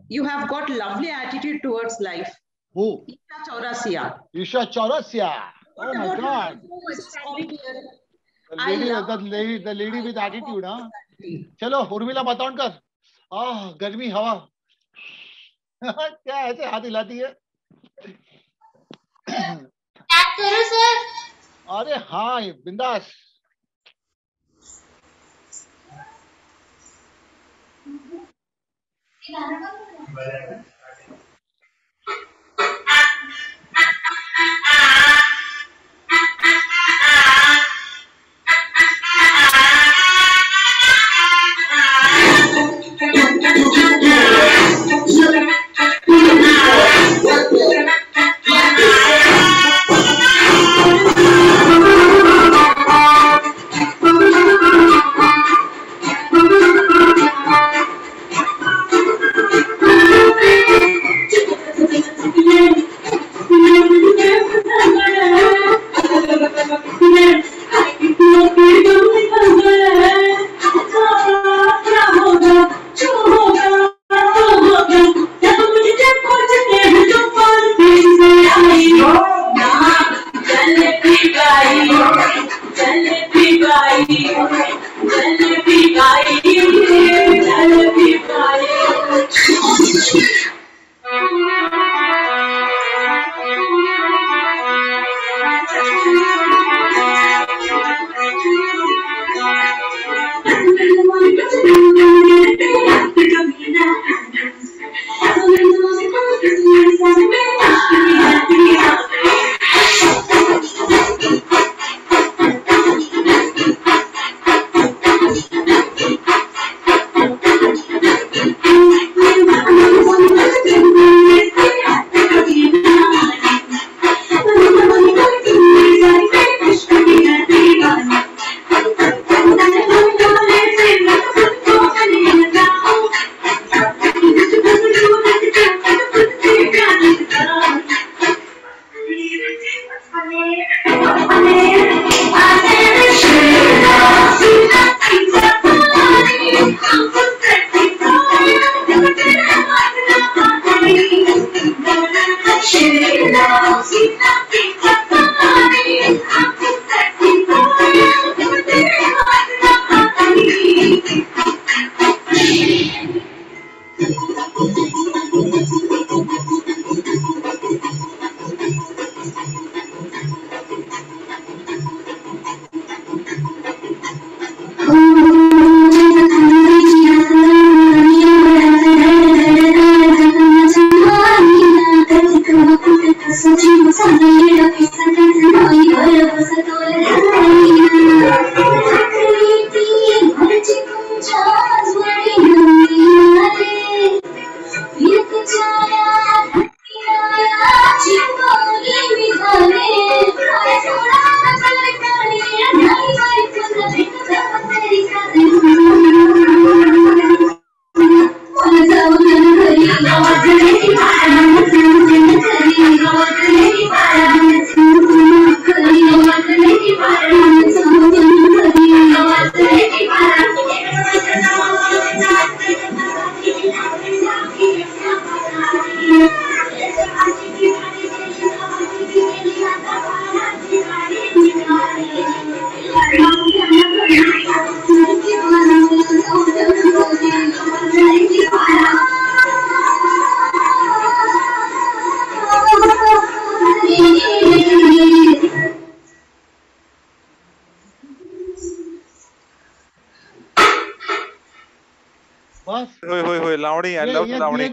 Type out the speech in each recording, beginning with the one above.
you have got lovely attitude towards life. Who? Isha Chaurasia. Isha Chaurasia. Oh my God. The lady with attitude, huh? चलो उर्मिला मातोंडकर. गर्मी हवा. क्या ऐसे हाथ हिलाती है? करो सर. अरे हाँ बिंदास.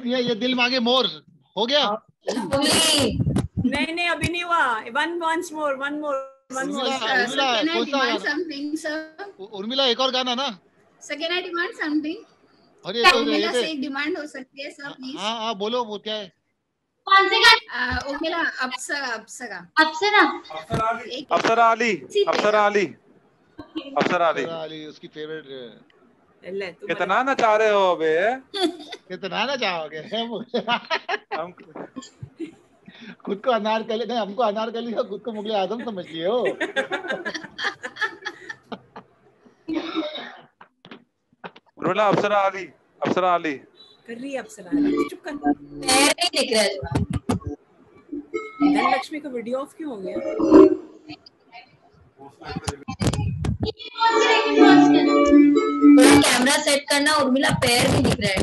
ये दिल मांगे मोर हो गया? नहीं अभी नहीं हुआ. Once more. उर्मिला एक और गाना ना. Second I demand something. अरे उर्मिला से एक डिमांड हो सकती है सर प्लीज. हाँ बोलो वो क्या है? कौन से गाना? उर्मिला अप्सरा अली उसकी फेवरेट. कितना ना चाह रहे हो बे? कितना ना चाहोगे? हम खुद को अनारकली नहीं, हमको अनारकली हो, खुद को मुगले आजम समझ लिए हो. अप्सरा अली कर रही है अप्सरा, चुप कर। पैर नहीं दिख रहा है। धनलक्ष्मी का वीडियो ऑफ क्यों हो गया? कैमरा सेट करना, उर्मिला पैर नहीं दिख रहा है।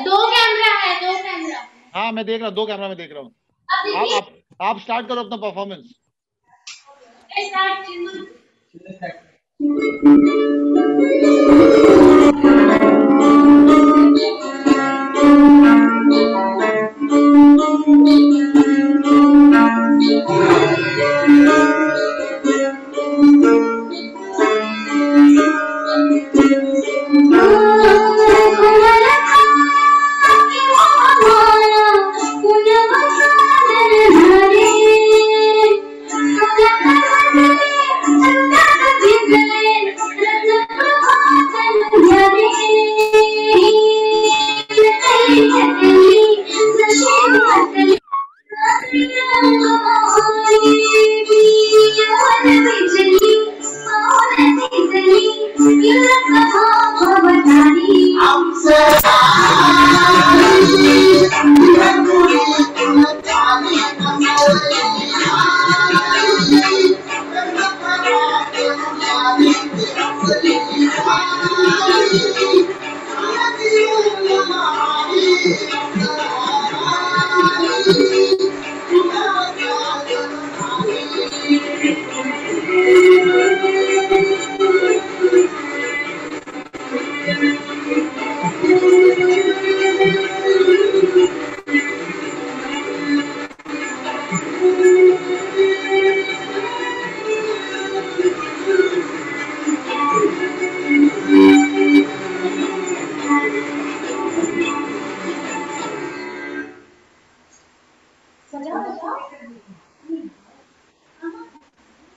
दो कैमरा है, दो कैमरा। हाँ मैं देख रहा हूँ, 2 कैमरा में देख रहा हूँ। आप स्टार्ट करो अपना परफॉर्मेंस।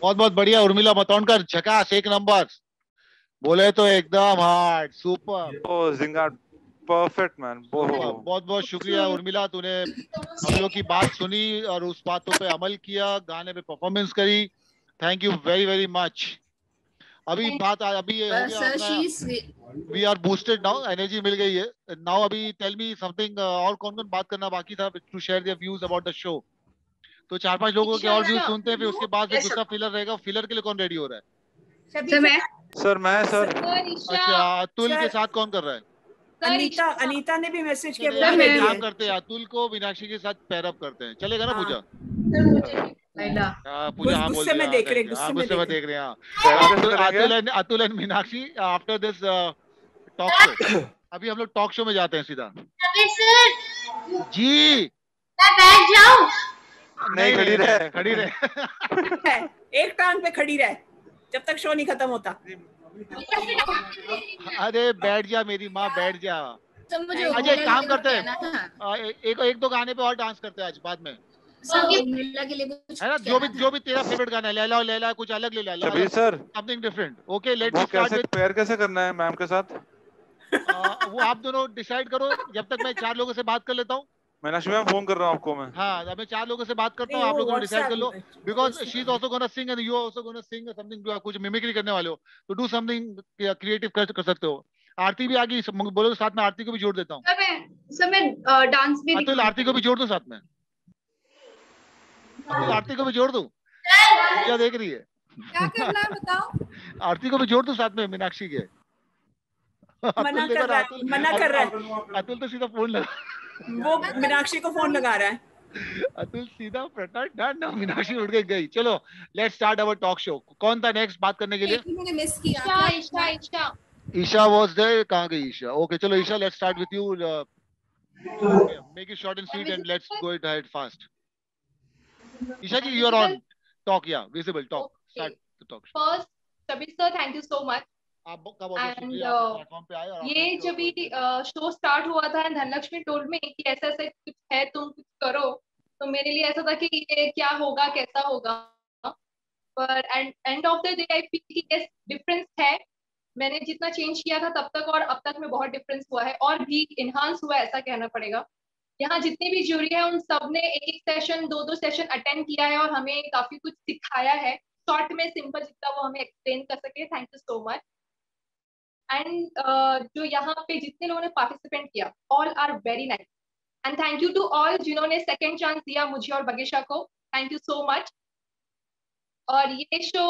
बहुत बहुत बढ़िया उर्मिला मतौंडकर, झकास, 1 नंबर बोले तो एकदम हार्ड, सुपर। ओ जिंगाट, परफेक्ट मैन। बहुत बहुत शुक्रिया उर्मिला, तूने हम लोग की बात सुनी और उस बातों पे अमल किया, गाने पे परफॉर्मेंस करी। Thank you very very much. अभी बात अभी ये हो गया अपना, we are boosted now, energy मिल गई है नाउ। अभी टेल मी समथिंग, और कौन कौन बात करना बाकी था to share their views about the show? तो 4-5 लोगों के और व्यूज सुनते हैं, फिर उसके बाद फिर दूसरा फिलर रहेगा। फिलर के लिए कौन रेडी हो रहा है? सर मैं सर। अच्छा, अतुल के साथ कौन कर रहा है? अनीता ने भी मैसेज किया। काम करते हैं, अतुल को मीनाक्षी के साथ पैर अप करते हैं, चलेगा ना पूजा? पूजा हाँ बोल में देख रहे हैं Atul and Meenakshi after this talk show. अभी हम लोग टॉक शो में जाते हैं सीधा। जी मैं बैठ जाऊं? नहीं, खड़ी रहे। एक टांग पे खड़ी रहे जब तक शो नहीं खत्म होता। अरे बैठ जा मेरी माँ, बैठ जा। अजय काम करते हैं, एक 2 गाने पे और डांस करते हैं आज बाद में, है ना? जो भी तेरा फेवरेट गाना है, लैला लैला कुछ अलग ले ला sir, something different. Okay let's start with पैर कैसे करना है मैम के साथ? वो आप दोनों डिसाइड करो, जब तक मैं 4 लोगों से बात कर लेता हूँ। मीनाक्षी मैम फोन कर रहा हूँ आपको मैं। हाँ, अब मैं 4 लोगों से बात करता हूँ, आप लोग डिसाइड कर लो, because she is also gonna sing and you are also gonna sing something. कुछ मिमिक्री करने वाले हो तो डू समथिंग क्रिएटिव कर सकते हो। आरती भी आ गई, बोलो साथ में आरती को भी जोड़ देता हूँ। सर मैं डांस भी अतुल आरती को भी जोड़ दो साथ में। अतुल आरती को भी जोड़ दो, क्या देख रही है? क्या करना है बताओ? आरती को भी जोड़ दो साथ में मीनाक्षी के। मना कर रहा है। अतुल तो सीधा फोन लगा, वो मीनाक्षी को फोन लगा रहा है। अतुल सीधा फटाफट ना, मीनाक्षी उठ के गई। चलो let's start our talk show. कौन था नेक्स्ट बात करने के लिए? मैंने मिस किया। Isha was there. कहाँ गई ईशा? ओके चलो Isha, let's start with you. Make it short and sweet and let's go it ahead fast. Isha ji you are on talk, या visible talk, start the talk. First Shabir sir thank you so much. आप कब platform पे आए? और ये जब भी show start हुआ था धनलक्ष्मी टोल्ड में कि ऐसा ऐसा कुछ है, तुम कुछ करो, तो मेरे लिए ऐसा था कि ये क्या होगा, कैसा होगा। पर end of the day I feel कि यस डिफरेंस है। मैंने जितना चेंज किया था तब तक और अब तक में बहुत डिफरेंस हुआ है, और भी इनहांस हुआ है, ऐसा कहना पड़ेगा। यहाँ जितने भी ज्यूरी है उन सब ने एक सेशन 2 सेशन अटेंड किया है और हमें काफी कुछ सिखाया है, शॉर्ट में सिंपल जितना वो हमें एक्सप्लेन कर सके। Thank you so much. And जो यहाँ पे जितने लोगों ने पार्टिसिपेट किया, all are very nice. And thank you to all जिन्होंने सेकेंड चांस दिया मुझे और बगीशा को। Thank you so much. और ये शो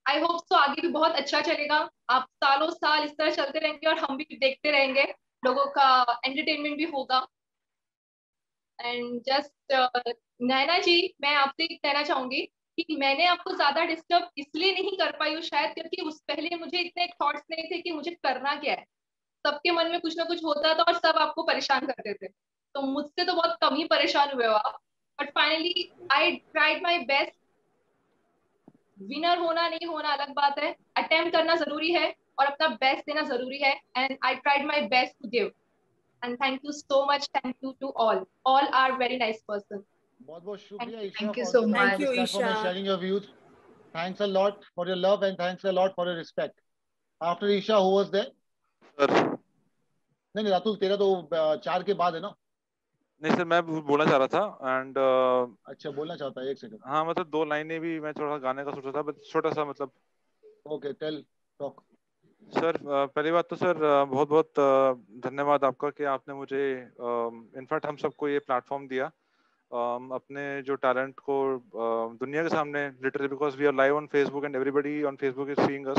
आई होप सो आगे भी बहुत अच्छा चलेगा। आप सालों साल इस तरह चलते रहेंगे और हम भी देखते रहेंगे, लोगों का एंटरटेनमेंट भी होगा। एंड जस्ट नैना जी, मैं आपसे कहना चाहूंगी कि मैंने आपको ज्यादा डिस्टर्ब इसलिए नहीं कर पाई हूँ शायद क्योंकि उस पहले मुझे इतने थॉट्स नहीं थे कि मुझे करना क्या है। सबके मन में कुछ ना कुछ होता था और सब आपको परेशान करते थे, तो मुझसे तो बहुत कम ही परेशान हुए हो आप। But finally I tried my best. Winner होना नहीं होना अलग बात है, अटेम्प्ट करना जरूरी है और अपना बेस्ट देना जरूरी है। And I tried my best to give. And thank you so much. Thank you to all are very nice person. बहुत बहुत शुक्रिया Isha Thank you for so coming much. to this platform and sharing your views. Thanks a lot for your love and thanks a lot for your respect. After Isha, who was there? Sir नहीं रातुल, तेरा तो 4 के बाद है ना? नहीं sir, मैं बोलना चाह रहा था एंड अच्छा, बोलना चाहता है, एक सेकंड। हाँ मतलब 2 लाइनें भी मैं थोड़ा गाने का सोचा था, बस छोटा सा मतलब। Okay, tell talk. सर पहली बात तो सर बहुत बहुत धन्यवाद आपका कि आपने मुझे इनफैक्ट हम सबको ये प्लेटफॉर्म दिया अपने जो टैलेंट को दुनिया के सामने, literally because we are live on Facebook and everybody on Facebook is seeing us.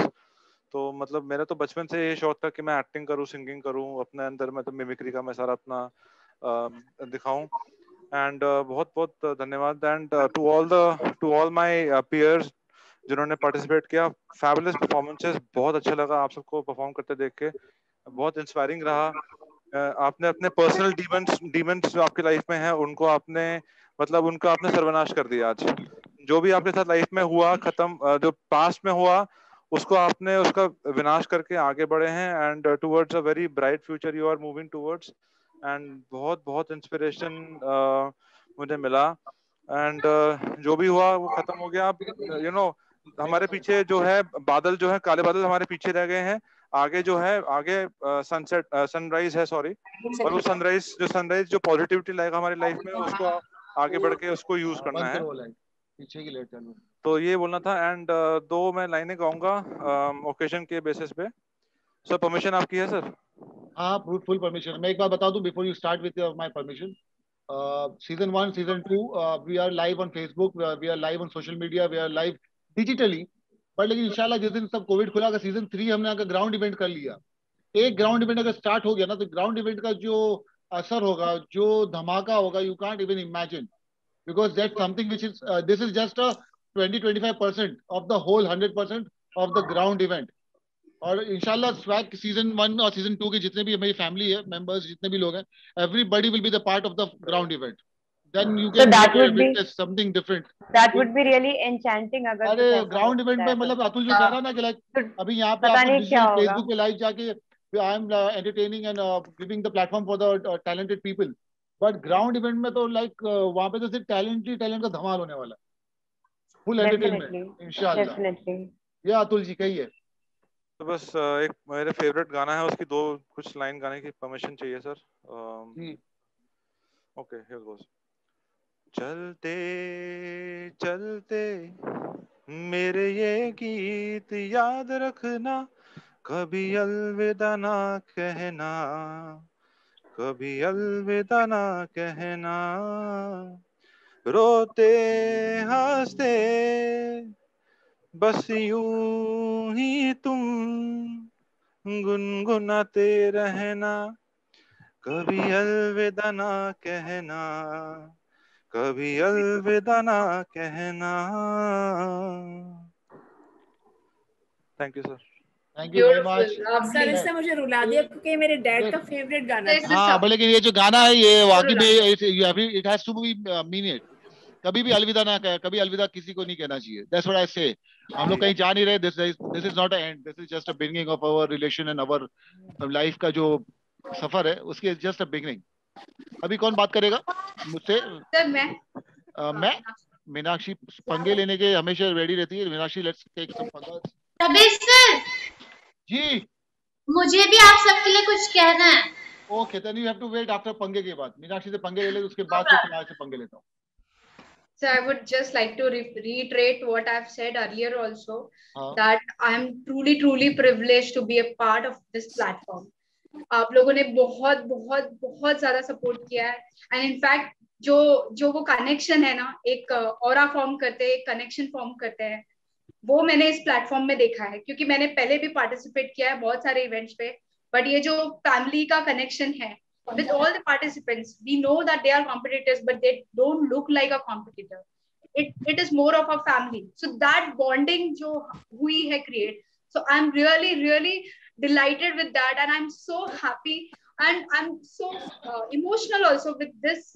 तो मतलब मेरा तो बचपन से ये शौक था कि मैं एक्टिंग करूं, सिंगिंग करूं, अपने अंदर मतलब मिमिक्री का मैं सारा अपना दिखाऊं। एंड बहुत बहुत धन्यवाद and to all my peers जिन्होंने पार्टिसिपेट किया। फैबुलस परफॉर्मेंसेस, बहुत अच्छा लगा आप सबको परफॉर्म करते देख के, बहुत इंस्पायरिंग रहा। आपने अपने पर्सनल डीमंस जो आपकी लाइफ में है उनको आपने मतलब उनका आपने सर्वनाश कर दिया। आज जो भी आपके साथ लाइफ में हुआ खत्म, जो पास्ट में हुआ उसको आपने उसका विनाश करके आगे बढ़े हैं and towards a very bright future you are moving towards. And बहुत बहुत इंस्पिरेशन मुझे मिला एंड जो भी हुआ वो खत्म हो गया। अब यू नो हमारे पीछे जो है बादल, जो है काले बादल हमारे पीछे रह गए हैं। आगे जो है आगे सनसेट सनराइज है, सॉरी, और वो सनराइज जो पॉजिटिविटी लाएगा हमारी लाइफ में उसको आगे बढ़ के उसको यूज करना है। पीछे की लाइट चालू। तो ये बोलना था एंड 2 मैं लाइनें गाऊंगा ओकेजन के बेसिस पे। सर परमिशन आपकी है सर? हाँ, फुल परमिशन। मैं एक बार बता दूं before you start with my permission. Season 1, season 2 we are live on Facebook, we are live on social media, we are live digitally. But लेकिन इंशाल्लाह जिस दिन सब कोविड खुला, सीजन 3 हमने अगर ग्राउंड इवेंट कर लिया, एक ग्राउंड इवेंट अगर स्टार्ट हो गया ना, तो ग्राउंड इवेंट का जो असर होगा, जो धमाका होगा, you can't even imagine, because that's something which is this is just a 20-25% of the whole 100% of the ground event. और इंशाल्लाह स्वैग सीजन 1 और सीजन 2 के जितने भी मेरी फैमिली है मेंबर्स, जितने भी लोग हैं, everybody will be the part of the ground event. Then you can witness something different. That would be really enchanting अगर अरे ग्राउंड इवेंट में मतलब अतुल जो कह रहा है ना कि लाइक अभी यहाँ पे पता आपको नहीं क्या होगा। फेसबुक पे लाइव जाके I am entertaining and giving the platform for the talented people, but ground event में तो लाइक वहाँ पे तो सिर्फ टैलेंट का धमाल होने वाला है, फुल एंटरटेनमेंट इंशाल्लाह। डेफिनेटली। या अतुल जी कहिए। तो बस एक मेरे फेवरेट गाना है, उसकी 2 कुछ लाइन गाने की परमिशन चाहिए सर। ओके, हियर गोस। चलते चलते मेरे ये गीत याद रखना, कभी अलविदा ना कहना, कभी अलविदा ना कहना, रोते हंसते बस यूं ही तुम गुनगुनाते रहना, कभी अलविदा ना कहना, कभी अलविदा ना कहना। Thank you sir. Thank you very much sir. इसने मुझे रुला दिया क्योंकि मेरे डैड का फेवरेट गाना है। हाँ, लेकिन ये जो गाना है ये वाकई में it has to be mean it. कभी भी अलविदा ना कहे, कभी अलविदा किसी को नहीं कहना चाहिए। दैट्स व्हाट आई से। हम लोग कहीं जा नहीं रहे। This is not a end, this is just a beginning of our relation and our life का जो सफर है उसकी जस्ट अ बिगिनिंग। अभी कौन बात करेगा मुझसे? सर मैं मीनाक्षी पंगे लेने के हमेशा रेडी रहती है। मीनाक्षी लेट्स टेक सम पंगा। तबेश सर जी, मुझे भी आप सबके लिए कुछ कहना है। Okay, then you have to wait after पंगे के बाद। मीनाक्षी से पंगे ले ले, उसके बाद फिर तुम्हारे से पंगे लेता हूँ। So I would just like to reiterate what I've said earlier also, that I'm truly privileged to be a part of this platform. आप लोगों ने बहुत बहुत बहुत ज्यादा सपोर्ट किया है, एंड इनफैक्ट जो वो कनेक्शन है ना, एक ऑरा फॉर्म करते हैं, एक कनेक्शन फॉर्म करते हैं, वो मैंने इस प्लेटफॉर्म में देखा है, क्योंकि मैंने पहले भी पार्टिसिपेट किया है बहुत सारे इवेंट्स पे, बट ये जो फैमिली का कनेक्शन है with all the participants, we know that they are competitors, but they don't look like a competitor. It is more of a family. So that bonding jo hui hai create. So I'm really delighted with that, and I'm so happy, and I'm so emotional also with this.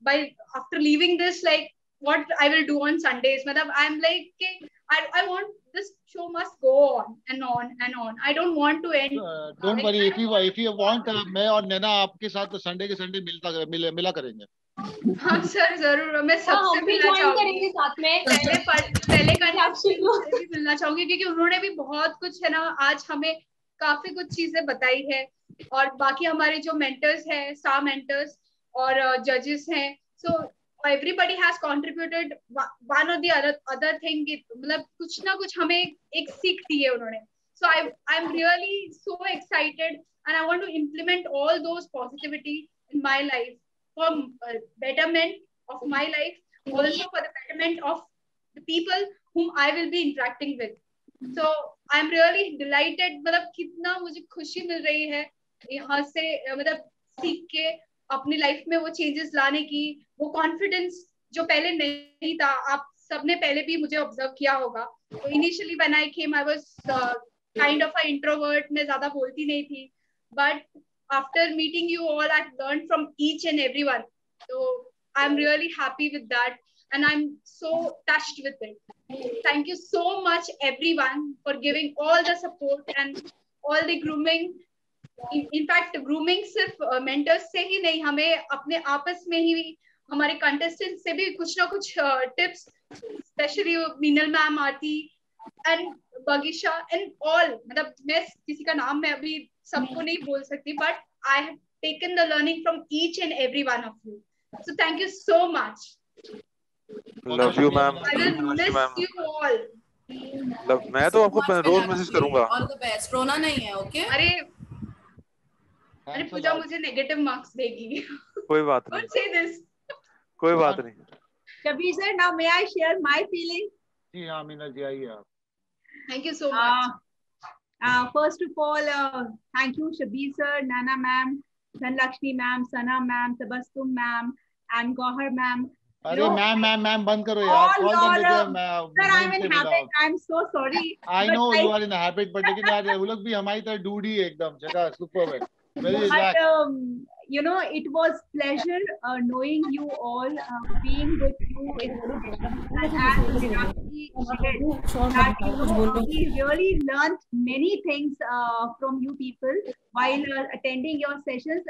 By after leaving this, like what I will do on Sundays, I'm like, I want this show must go on and on and on. I don't want to end. Don't worry, if you want, मैं और नैना आपके साथ Sunday के Sunday मिला करेंगे. हाँ sir, जरूर. मैं सबसे मिलना चाहूंगी साथ में. पहले भी मिलना चाहूंगी, क्योंकि उन्होंने भी बहुत कुछ है ना, आज हमें काफी कुछ चीजें बताई है, और बाकी हमारे जो मेंटर्स हैं, स्टार मेंटर्स और जजेस हैं, so everybody has contributed one or the other thing. मतलब कुछ ना कुछ हमें एक सीख दी है उन्होंने. So I'm really so excited, and I want to implement all those positivity in my life for betterment of my life, also for the betterment of the people whom I will be interacting with. So I'm really delighted. मतलब कितना मुझे खुशी मिल रही है यहाँ से, मतलब सीख के अपनी लाइफ में वो चेंजेस लाने की, वो कॉन्फिडेंस जो पहले नहीं था. आप सबने पहले भी मुझे ऑब्जर्व किया होगा. तो initially when I came, I was kind of a introvert. मैं ज्यादा बोलती नहीं थी, but after meeting you all, I learn from each and everyone. So I'm really happy with that, and I'm so touched with it. Thank you so much everyone for giving all the support and all the grooming. In fact grooming सिर्फ mentors से ही नहीं, हमें अपने आपस में ही, हमारे contestant से भी कुछ ना कुछ tips, specially Meenal ma'am, Aarti and Bagisha and all. मतलब मैं किसी का नाम मैं अभी सबको नहीं बोल सकती, but I have taken the learning from each and every one of you. So thank you so much. Love you ma'am. I will miss you all. मैं तो आपको रोज मैसेज करूंगा. All the best. रोना नहीं है, ओके? अरे पूजा मुझे negative marks देगी. कोई बात नहीं. Don't say this. कोई बात नहीं. Shabir sir, now may I share my feeling? जी हाँ मीना जी, आइए आप. Thank you so much. First of all, thank you Shabir sir, Nana ma'am, Dhanlakshmi ma'am, Sana ma'am, Tabassum ma'am, and Gauhar ma'am. अरे ma'am बंद करो यार. Sir, I'm in habit. I'm so sorry. I know you are in a habit, but लेकिन यार वो लोग भी हमारी तरह डूड ही एकदम जगह सुपर है. But you know, it was pleasure knowing you all, being with you is very different. And as Meenakshi said, that we really learned many things from you people while attending your sessions.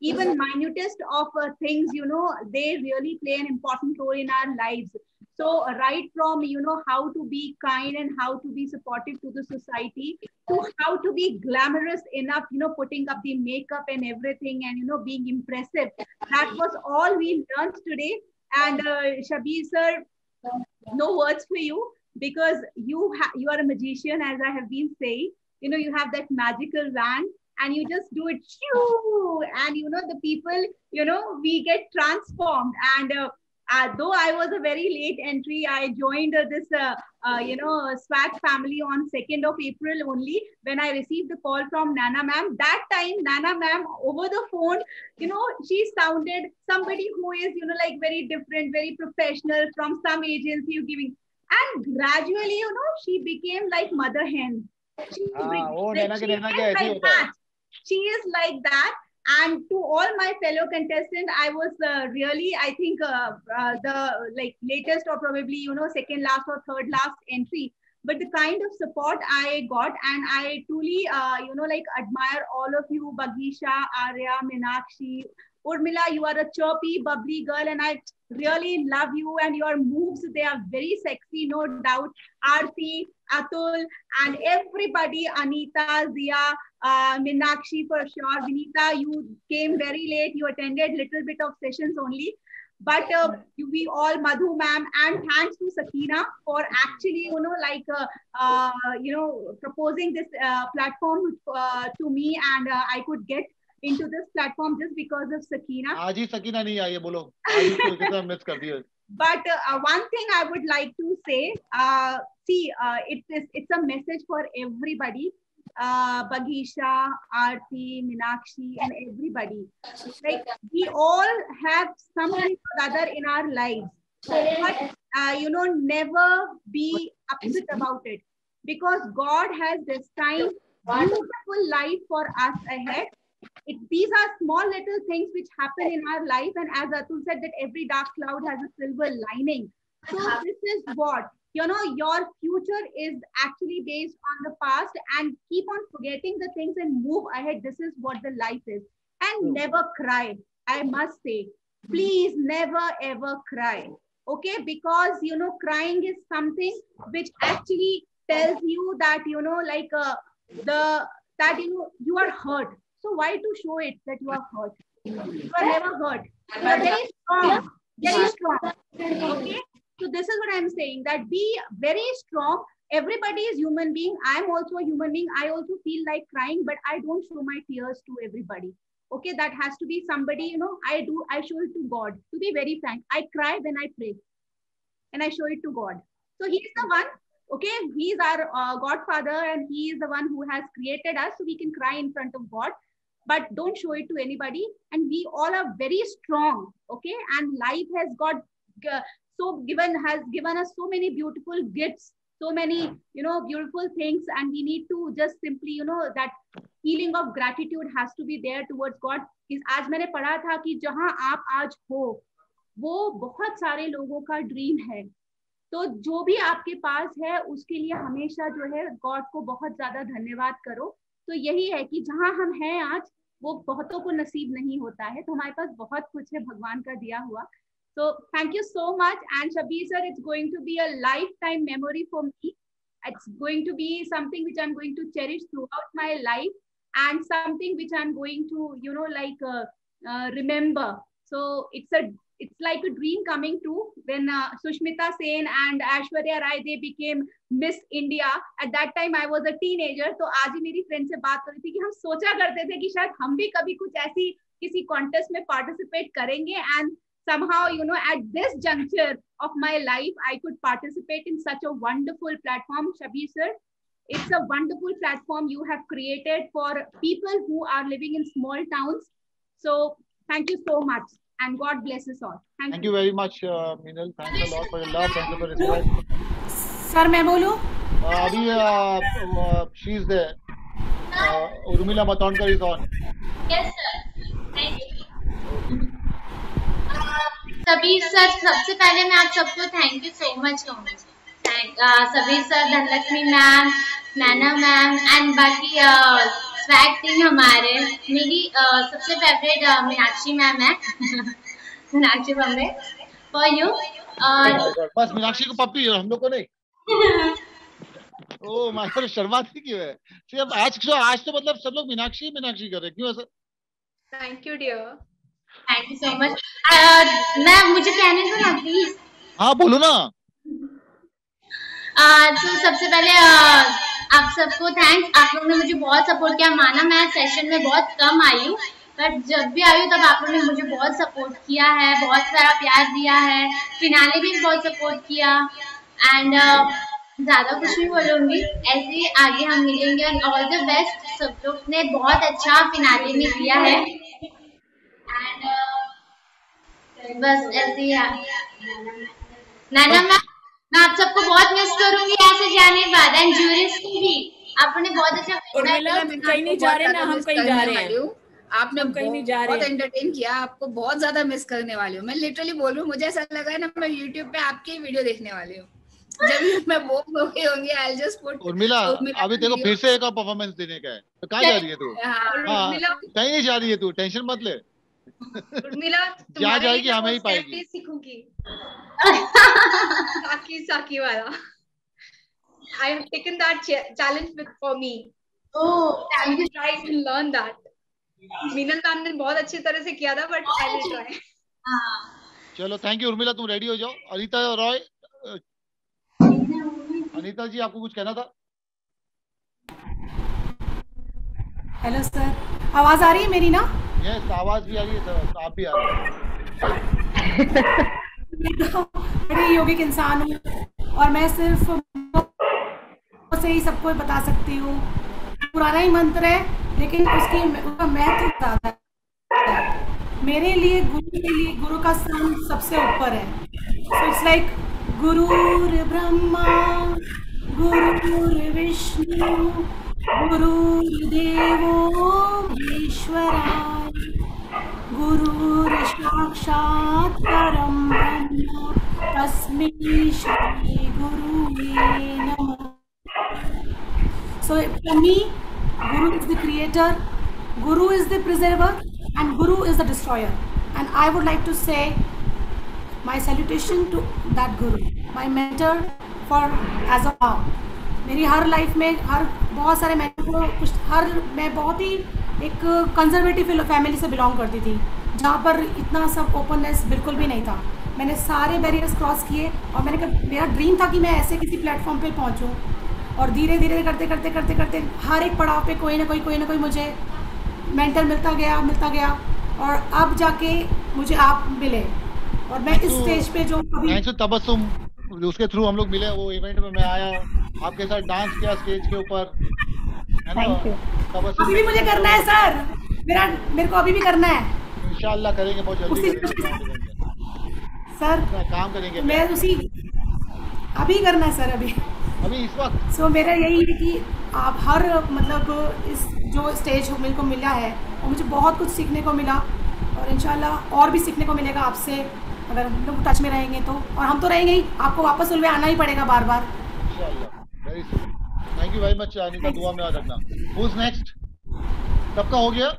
Even minutest of things, you know, they really play an important role in our lives. So right from, you know, how to be kind and how to be supportive to the society, to how to be glamorous enough, you know, putting up the makeup and everything, and, you know, being impressive. That was all we learned today. And Shabir sir, no words for you, because you are a magician, as I have been saying. You know, you have that magical wand, and you just do it, and, you know, the people, you know, we get transformed. And though I was a very late entry, I joined this, you know, SWAG family on 2nd of April only, when I received the call from Nana ma'am. That time, Nana ma'am, over the phone, you know, she sounded somebody who is, you know, like very different, very professional from some agency giving. And gradually, you know, she became like mother hen. She is like that. And to all my fellow contestants, I was really, I think, the like latest or probably, you know, second last or third last entry. But the kind of support I got, and I truly, you know, like admire all of you, Bagisha, Arya, Meenakshi, Urmila. You are a chirpy, bubbly girl, and I really love you, and your moves, they are very sexy, no doubt. Aarti, Atul, and everybody, Anita, Zia, Meenakshi for sure. Vinita, you came very late. You attended little bit of sessions only. but we all, Madhu ma'am, and thanks to Sakina for actually, proposing this platform to me, and I could get into this platform just because of Sakina. आज ही Sakina नहीं आई है, बोलो आज ही तो कितना miss कर दिया. But one thing I would like to say, it's a message for everybody. Bagisha, Aarti, Meenakshi, and everybody. Like, we all have something or other in our lives, but never be upset about it, because God has destined beautiful life for us ahead. These are small little things which happen in our life, and as Atul said, that every dark cloud has a silver lining. So this is what, your future is actually based on the past, and keep on forgetting the things and move ahead. This is what the life is. And never cry. I must say, please never ever cry. Okay, because crying is something which actually tells you that you are hurt. So why to show it that you are hurt? You are never hurt. You are very strong. Very strong. Okay. So this is what I'm saying, that be very strong. Everybody is human being. I'm also a human being. I also feel like crying, but I don't show my tears to everybody. Okay, that has to be somebody, I show it to God. To be very frank, I cry when I pray, and I show it to God. So He's the one. Okay, He's our Godfather, and He is the one who has created us, so we can cry in front of God. But don't show it to anybody. And we all are very strong. Okay, and life has given us so many beautiful gifts, so many beautiful things, and we need to just simply that feeling of gratitude has to be there towards God. आज मैंने पढ़ा था कि जहां आप आज हो वो बहुत सारे लोगों का ड्रीम है, तो जो भी आपके पास है उसके लिए हमेशा जो है गॉड को बहुत ज्यादा धन्यवाद करो. तो यही है कि जहां हम हैं आज वो बहुतों को नसीब नहीं होता है, तो हमारे पास बहुत कुछ है भगवान का दिया हुआ. So thank you so much, and Shabir sir, it's going to be a lifetime memory for me. It's going to be something which I'm going to cherish throughout my life, and something which I'm going to remember. So it's like a dream coming true. When Sushmita Sen and Aishwarya Rai, they became Miss India. At that time I was a teenager. तो आज ही मेरी friend से बात कर रही थी कि हम सोचा करते थे कि शायद हम भी कभी कुछ ऐसी किसी कॉन्टेस्ट में पार्टिसिपेट करेंगे, and somehow at this juncture of my life I could participate in such a wonderful platform. Shabir sir, it's a wonderful platform you have created for people who are living in small towns. So thank you so much, and God bless us all. Thank you very much, Meenal. Thanks a lot for your love. Thank you for your respect. Sir, मैं बोलूं? अभी she's there. Urmila Matondkar is on. Yes sir. Thank you. Sabir sir, सबसे पहले मैं आप सबको thank you so much कहूँगी. Sabir sir, Dhanlaxmi ma'am, Naina ma'am, and बाकी स्वैग टीम हमारे. मेरी सबसे फेवरेट मीनाक्षी मैम है. Meenakshi Bombay for you. बस मीनाक्षी को पप्पी है, हम लोग को नहीं. ओह माय गॉड, शर्माती क्यों है? सिर्फ आज तो मतलब सब लोग मीनाक्षी कर रहे, क्यों ऐसा? Thank you dear. Thank you so much. मैं मुझे कहने दो ना प्लीज. हाँ बोलो ना. तो सबसे पहले आप सबको थैंक्स. आप लोगों ने मुझे बहुत सपोर्ट किया. माना मैं सेशन में बहुत कम आई हूँ, बट जब भी आई हूँ तब आप लोगों ने मुझे बहुत सपोर्ट किया है, बहुत सारा प्यार दिया है. फिनाले भी बहुत सपोर्ट किया, एंड ज्यादा कुछ नहीं बोलूंगी. ऐसे ही आगे हम मिलेंगे, एंड ऑल द बेस्ट. सब लोग ने बहुत अच्छा फिनाले में दिया है, एंड बस ऐसे ही. नैना मैं आप सबको बहुत मिस करूंगी ऐसे जाने के बाद, एंड जूरीज को भी. आपने बहुत अच्छा कहीं नहीं जा रहे ना, हम कहीं जा रहे हैं. आपने कहीं नहीं जा रहे, बहुत एंटरटेन किया. आपको बहुत ज्यादा मिस करने वाली हूँ मैं, लिटरली बोल रही हूँ. मुझे ऐसा लगा है ना मैं YouTube पे आपकी वीडियो देखने वाली हूँ. जब मैं बोर हो गई होंगी आई जस्ट पुट. उर्मिला, अभी देखो फिर से एक परफॉर्मेंस देने का है, तो कहाँ जा रही है तू? कहीं नहीं जा रही है तू, टेंशन मत ले. उर्मिला क्या जाएगी, हमें ही पाएगी. सीखूंगी साकी वाला. I have taken that challenge for me. Oh, thank you. Try to learn that. Meenal ma'am ने बहुत अच्छी तरह से किया था, but I will try. चलो थैंक यू उर्मिला, तुम रेडी हो जाओ। अनीता रॉय, अनीता जी आपको कुछ कहना था? हेलो सर, आवाज आ रही है मेरी ना? यस, आवाज भी आ रही है सर, आप भी आ रहे हैं। बड़ी योगिक इंसान हूँ और मैं सिर्फ से ही सबको बता सकती हूँ। पुराना ही मंत्र है लेकिन उसका महत्व ज्यादा है। मेरे लिए गुरु का स्थान सबसे ऊपर है। सो इट्स लाइक गुरुर ब्रह्मा गुरुर विष्णु गुरुर्देवो महेश्वराय गुरुर साक्षात् परं ब्रह्म तस्मै श्री गुरुवे नमः। So for me, Guru is the creator, Guru is the preserver, and Guru is the destroyer. And I would like to say my salutation to that Guru, my mentor for as of now. मेरी हर life में बहुत सारे मैं बहुत ही एक conservative family से belong करती थी जहाँ पर इतना सब ओपननेस बिल्कुल भी नहीं था। मैंने सारे बैरियर्स क्रॉस किए और मेरा ड्रीम था कि मैं ऐसे किसी प्लेटफॉर्म पे पहुँचूँ और धीरे धीरे करते हर एक पड़ाव पे कोई ना कोई मुझे मेंटर मिलता गया और अब जाके मुझे आप मिले और मैं इस स्टेज पे जो तबस्सुम उसके थ्रू हम लोग मिले। वो इवेंट में मैं आया, आपके साथ डांस किया स्टेज के ऊपर, है ना? अभी भी मुझे करना है सर, मेरे को अभी भी करना है। इंशाल्लाह करेंगे, बहुत जल्दी करेंगे सर, काम करेंगे। मैं अभी करना है सर, अभी इस वक्त। सो मेरा यही है कि आप हर मतलब इस जो स्टेज मेरे को मिला है और मुझे बहुत कुछ सीखने को मिला और इंशाल्लाह और भी सीखने को मिलेगा आपसे अगर हम लोग टच में रहेंगे तो। और हम तो रहेंगे ही, आपको वापस उलवे आना ही पड़ेगा बार बार। Thank you very much Anita, दुआ में याद रखना। Who's next? सबका हो गया?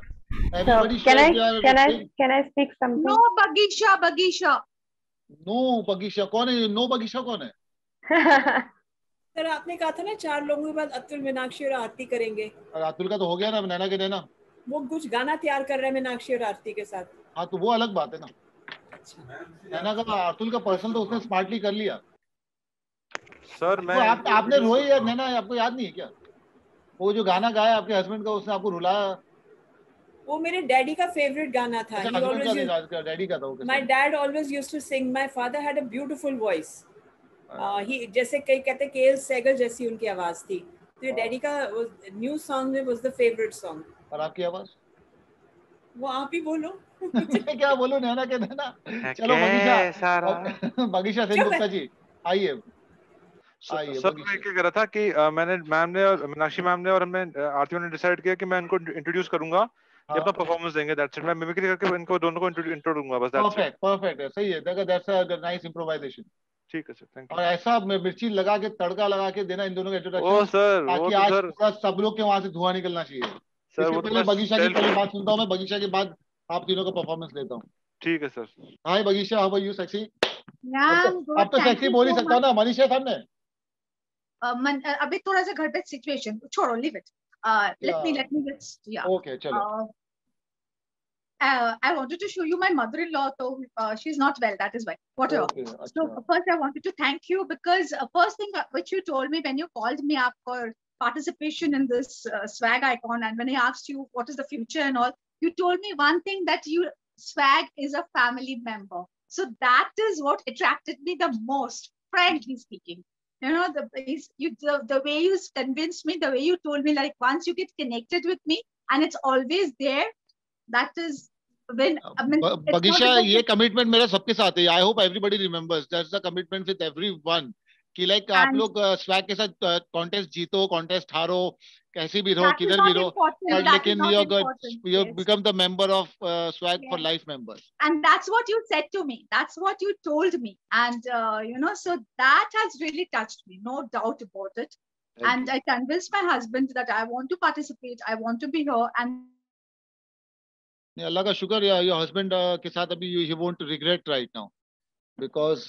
Can I speak something? No Bagisha. No Bagisha कौन है? नो बगीशा कौन है? सर आपने कहा था ना 4 लोगों के बाद अतुल, मीनाक्षी और आरती करेंगे। और अतुल का तो हो गया ना, नैना के नैना। वो कुछ गाना तैयार कर रहे हैं मीनाक्षी और आरती के साथ। हाँ तो वो अलग बात है ना। नैना का अतुल का पर्सनल तो उसने स्मार्टली कर लिया। सर मैं आपने रोई या नैना, आपको याद नहीं है क्या? वो जो गाना गाया आपके हस्बैंड का, उसने आपको रुलाया। वो मेरे डैडी का फेवरेट गाना था। डैडी का था। My dad always used to sing. My father had a beautiful voice. ही जैसे कई कहते केएल सहगल जैसी उनकी आवाज थी। तो ये डैडी का न्यू सॉन्ग में वाज द फेवरेट सॉन्ग। और आपकी आवाज? वो आप ही बोलो। क्या बोलूं नैना के नैना। चलो बगीशा सेन गुप्ता जी आइए। सर मैं क्या कह रहा था कि मैंने मैम ने और मीनाक्षी मैम ने और हमने आरती ने डिसाइड किया कि मैं इनको इंट्रोड्यूस करूंगा, ये अपना परफॉर्मेंस देंगे। That's it. मैं मिमिक्री करके इनको दोनों को इंट्रो दूंगा बस। परफेक्ट है, सही है। That's a nice improvisation. ठीक है सर, थैंक यू। और ऐसा मिर्ची लगा के तड़का लगा के देना इन दोनों का इंट्रोडक्शन। ओ सर, ताकि आज पूरा सब लोग के वहां से धुआं निकलना चाहिए। सर इसके पहले बगीशा की पहले बात सुनता हूँ मैं, बगीशा के बाद आप तीनों का परफॉर्मेंस लेता हूँ। ठीक है sir. Hi Bagisha, how are you sexy? अब तो सेक्सी बोल ही सकता हूँ ना मनीषा सामने। अभी थोड़ा सा घर पे सिचुएशन छोड़ो, leave it. Let me just okay चलो। I wanted to show you my mother-in-law, so she's not well, that is why. Whatever. Okay, so first I wanted to thank you because first thing which you told me when you called me up for participation in this swag icon, and when I asked you what is the future and all, you told me one thing, that swag is a family member. So that is what attracted me the most, frankly speaking. You know, the way you convinced me, the way you told me, like once you get connected with me and it's always there, that is when बगीशा ये commitment मेरा सबके साथ है। I hope everybody remembers that's the commitment with everyone कि like आप लोग swag के साथ कॉन्टेस्ट जीतो, कॉन्टेस्ट हारो, कैसे भी रहो, किधर भी रहो, लेकिन you become the member of swag for life members. And that's what you said to me, that's what you told me, and you know, so that has really touched me, no doubt about it. And I convinced my husband that I want to participate, I want to be here. And अल्लाह का शुक्र या your husband के साथ अभी you won't regret right now because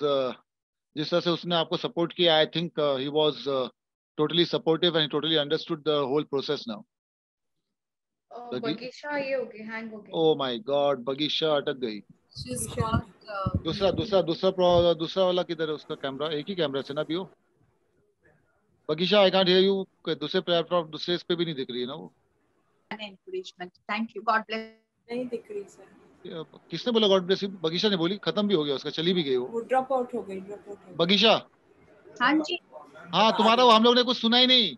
जिस तरह से उसने आपको सपोर्ट किया, I think he was totally supportive and totally understood the whole process now. Bagisha ये हो गई, हैंग हो गई। ओह माय गॉड, बगीशा अटक गई। दूसरा वाला किधर है उसका कैमरा? एक ही कैमरा से ना पियो। बगीशा आई कांट हियर यू। दूसरे प्लेटफॉर्म दूसरे इस पे भी नहीं दिख रही है ना वो। Encouragement, thank you, God bless. नहीं दिख रही सर। किसने बोला गॉड ब्लेस यू? बगीशा ने बोली, खत्म भी हो गया उसका, चली भी गई वो ड्रॉप आउट हो गई। बगीशा हाँ जी, हाँ तुम्हारा हम लोग ने कुछ सुना ही नहीं।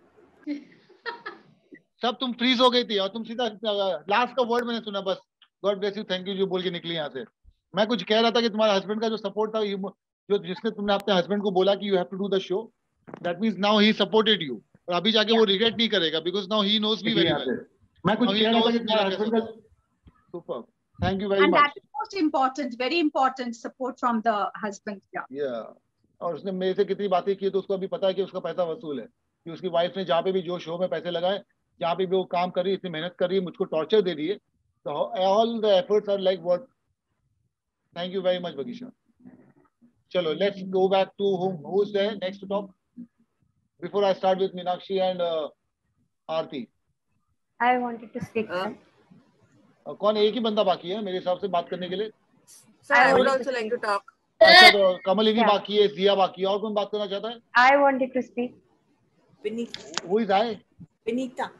सब तुम फ्रीज हो गई थी और तुम सीधा लास्ट का वर्ड मैंने सुना बस, God bless you thank you जो बोल के निकली यहाँ से। मैं कुछ कह रहा था कि तुम्हारे हस्बैंड का जो सपोर्ट था, जो जिसने तुमने अपने हस्बैंड को बोला कि you have to do the show, that means now he supported you, और अभी जाके वो रिग्रेट नहीं करेगा because now he knows me very well. मैं कुछ कह रहा था कि तुम्हारे हस्बैंड का super, thank you very and much. that is most important, very important support from the husband. और उसने मेरे से कितनी बातें की तो उसको अभी पता है कि उसका पैसा वसूल है, कि उसकी वाइफ ने जहाँ पे भी जो शो में पैसे लगाए, जहाँ पे भी वो काम कर रही है, इतनी मेहनत कर रही है, मुझको टॉर्चर दे रही है, तो all the efforts are like worth. Thank you very much Bagisha. चलो let's go back to who is there next to talk before I start with Meenakshi and Aarti. I wanted to speak. कौन? एक ही बंदा बाकी है मेरे हिसाब से बात करने के लिए। Sir, I would also like to talk. अच्छा तो कमलिनी बाकी है, जिया बाकी है, और कौन बात करना चाहता है? I wanted to speak. Who is I? Vinita.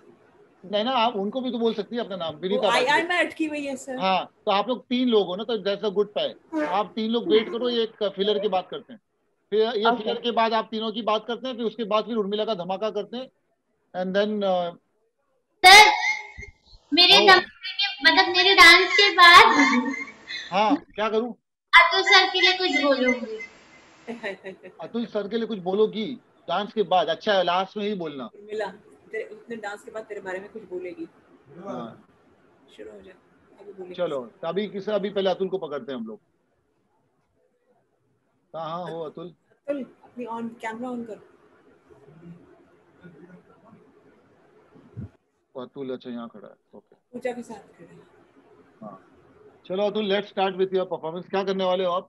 नहीं ना, आप उनको भी तो बोल सकती है अपना नाम। विनीता आई में अटकी हुई है सर। हाँ तो आप लोग 3 लोग हो ना, तो दैट्स अ गुड पाई। आप 3 लोग वेट करो, ये एक फिलर की बात करते हैं, फिर ये फिलर के बाद आप तीनों की बात करते हैं, फिर उसके बाद फिर उर्मिला का धमाका करते हैं एंड देन सर मेरे मतलब मेरे डांस के बाद हाँ क्या करूं? अतुल सर के लिए कुछ बोलूंगी। अतुल सर के लिए कुछ बोलोगी डांस के बाद? अच्छा है, लास्ट में ही बोलना। उर्मिला उसने डांस के बाद तेरे बारे में कुछ बोलेगी। हाँ शुरू हो जाए, अभी बोलेगी। चलो अभी पहले अतुल को पकड़ते हैं हम लोग। कहाँ हो अतुल? अतुल अपनी ऑन कैमरा ऑन कर। अतुल अच्छा यहाँ खड़ा है, ओके। पूजा के साथ खड़ा है। हाँ चलो Atul, let's start with your performance. क्या करने वाले हो आप?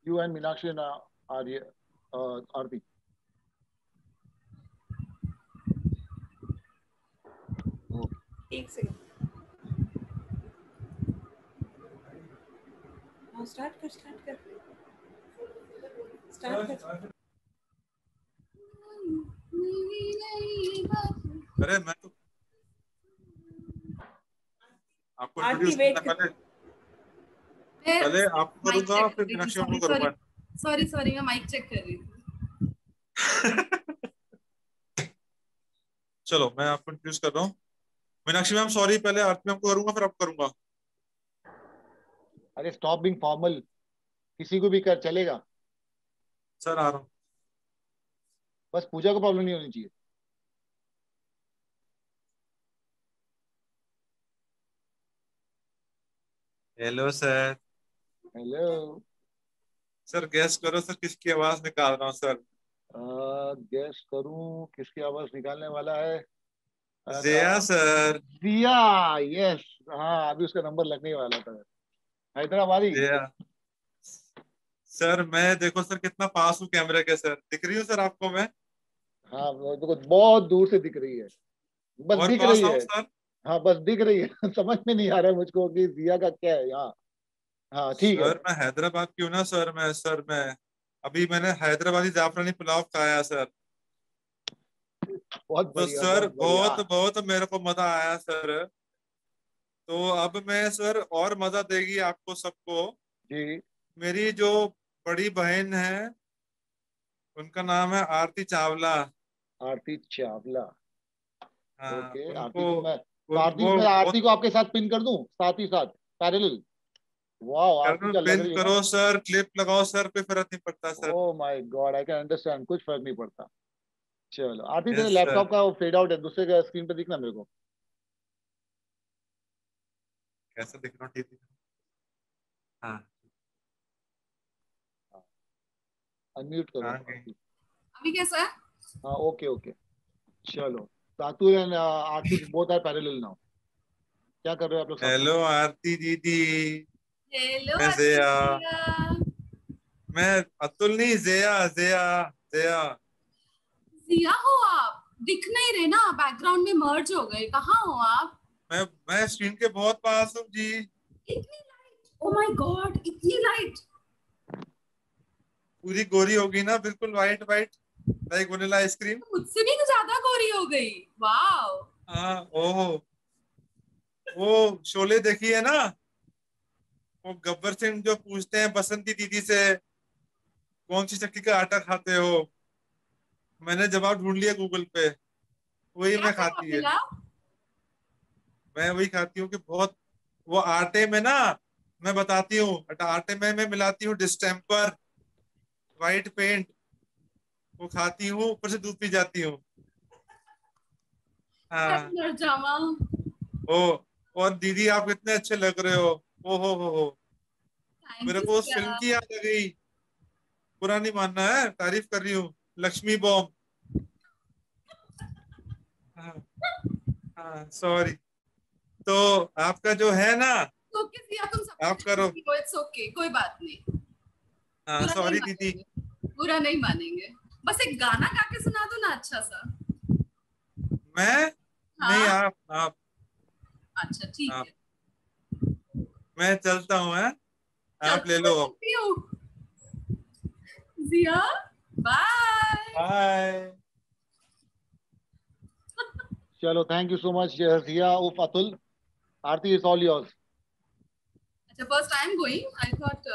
यू एंड मीनाक्षी एंड आरती। एक सेकंड। हाँ स्टार्ट कर। अरे मैं तो आपको इंट्रोड्यूस करना पहले आपको करूंगा, फिर मीनाक्षी को करूंगा। सॉरी मैं माइक चेक कर रही थी। चलो मैं आपको इंट्रोड्यूस कर रहा हूँ। मीनाक्षी मैम सॉरी, पहले आरती मैम को करूंगा फिर आपको करूंगा। अरे स्टॉप बीइंग फॉर्मल, किसी को भी कर चलेगा। सर आ रहा हूँ। बस पूजा को प्रॉब्लम नहीं होनी चाहिए। Hello sir. Hello sir guess करो सर किसकी आवाज निकाल रहा हूँ सर? गेस करूं किसकी आवाज निकालने वाला है? जिया सर। जिया, यस। हाँ अभी उसका नंबर लगने वाला था। हैदराबादी सर मैं देखो सर कितना पास हूँ कैमरे के सर, दिख रही हूँ सर आपको मैं? हाँ देखो बहुत दूर से दिख रही है, बस दिख रही है सर। हाँ बस दिख रही है। समझ में नहीं आ रहा है मुझको कि जिया का क्या है यहाँ। हाँ ठीक है सर मैं हैदराबाद क्यों ना सर, मैं अभी मैंने हैदराबादी जाफरानी पुलाव खाया सर। बहुत तो सर बहुत मेरे को मजा आया सर। तो अब मैं सर और मजा देगी आपको सबको जी। मेरी जो बड़ी बहन है उनका नाम है आरती चावला। आरती चावला, हाँ, ओके। उनको आरती को आपके साथ पिन कर दूं साथ ही साथ पैरेलल? वाओ आरती का लग रही है। करो सर, क्लिप लगाओ सर, कोई फर्क नहीं पड़ता sir. Oh my God, I can understand, कुछ फर्क नहीं पड़ता। चलो आरती तेरे लैपटॉप का फेड आउट है, दूसरे का स्क्रीन पे दिखना मेरे को। कैसा दिख रहा हूँ? ठीक है हाँ अनम्यूट करो। अभी कैसा है? हाँ ओके। चलो Satu and Aarti both are parallel now. क्या कर रहे हो आप लोग? हेलो आरती दीदी। हेलो मैं जिया। मैं अतुल नहीं, जिया हो आप? दिख नहीं रहे ना, बैकग्राउंड में मर्ज हो गए। कहाँ हो आप? मैं स्क्रीन के बहुत पास हूँ जी। इतनी लाइट Oh my God, इतनी लाइट। पूरी गोरी होगी ना, बिल्कुल white white like vanilla ice cream. मुझसे भी ज्यादा गोरी हो गई। वाओ। हाँ, ओहो, वो शोले देखी है ना, वो गब्बर सिंह जो पूछते हैं बसंती दीदी से कौन सी चक्की का आटा खाते हो, मैंने जवाब ढूंढ लिया गूगल पे, वही मैं खाती है। मैं वही खाती हूँ कि बहुत, वो आटे में ना, मैं बताती हूँ, आटे में मैं मिलाती हूँ डिस्टेम्पर, व्हाइट पेंट, वो खाती हूँ, ऊपर से दूध पी जाती हूँ। हाँ। ओ, और दीदी आप कितने अच्छे लग रहे हो, ओ हो, मेरे को उस फिल्म की याद आ गई, बुरा नहीं मानना है, तारीफ कर रही हूँ, लक्ष्मी बॉम्ब। हाँ हाँ, सॉरी। तो आपका जो है ना, आप करो। इट्स ओके, कोई बात नहीं। हाँ, सॉरी दीदी। बुरा नहीं मानेंगे, बस एक गाना गा के सुना दो ना अच्छा सा। मैं? हाँ? नहीं, आप। अच्छा ठीक है, मैं चलता हूँ, है, आप ले लो अब। जिया, बाय बाय। चलो, थैंक यू सो मच जिया उफ अतुल। आरती इज ऑल योर्स। अच्छा, first I am going, I thought